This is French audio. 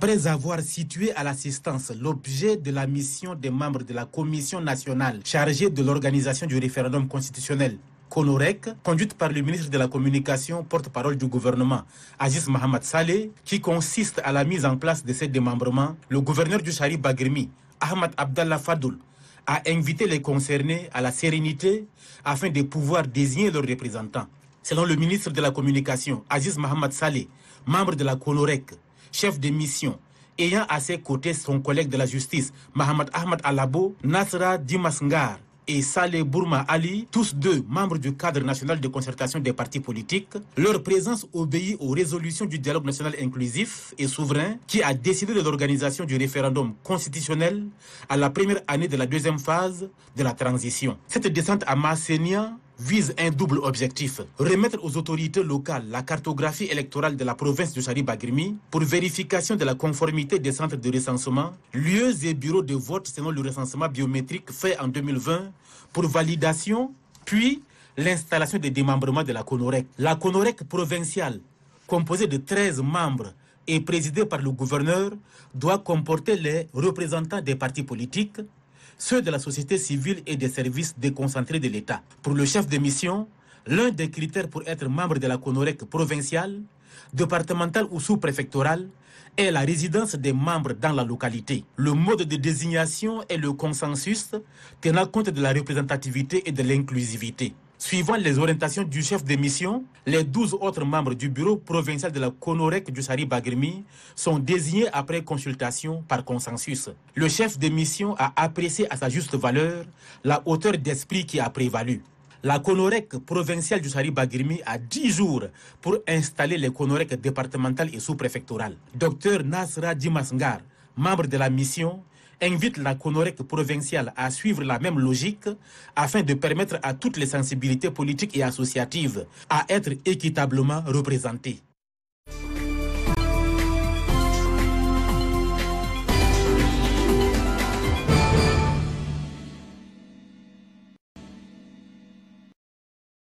Après avoir situé à l'assistance l'objet de la mission des membres de la Commission nationale chargée de l'organisation du référendum constitutionnel, CONOREC, conduite par le ministre de la Communication, porte-parole du gouvernement, Aziz Mohamed Saleh, qui consiste à la mise en place de ces démembrements, le gouverneur du Chari Bagrimi, Ahmad Abdallah Fadoul, a invité les concernés à la sérénité afin de pouvoir désigner leurs représentants. Selon le ministre de la Communication, Aziz Mohamed Saleh, membre de la CONOREC, chef de mission, ayant à ses côtés son collègue de la justice, Mohamed Ahmad Alabo, Nasra Dimasngar et Saleh Bourma Ali, tous deux membres du cadre national de concertation des partis politiques, leur présence obéit aux résolutions du dialogue national inclusif et souverain qui a décidé de l'organisation du référendum constitutionnel à la première année de la deuxième phase de la transition. Cette descente à Massenia vise un double objectif: remettre aux autorités locales la cartographie électorale de la province du Chari Bagrimi pour vérification de la conformité des centres de recensement, lieux et bureaux de vote selon le recensement biométrique fait en 2020 pour validation, puis l'installation des démembrements de la CONOREC. La CONOREC provinciale, composée de 13 membres et présidée par le gouverneur, doit comporter les représentants des partis politiques, ceux de la société civile et des services déconcentrés de l'État. Pour le chef de mission, l'un des critères pour être membre de la CONOREC provinciale, départementale ou sous-préfectorale est la résidence des membres dans la localité. Le mode de désignation est le consensus tenant compte de la représentativité et de l'inclusivité. Suivant les orientations du chef de mission, les 12 autres membres du bureau provincial de la CONOREC du Chari Bagrimi sont désignés après consultation par consensus. Le chef de mission a apprécié à sa juste valeur la hauteur d'esprit qui a prévalu. La CONOREC provinciale du Chari Bagrimi a 10 jours pour installer les CONOREC départementales et sous-préfectorales. Dr Nasra Dimasngar, membre de la mission, invite la CONOREC provinciale à suivre la même logique afin de permettre à toutes les sensibilités politiques et associatives à être équitablement représentées.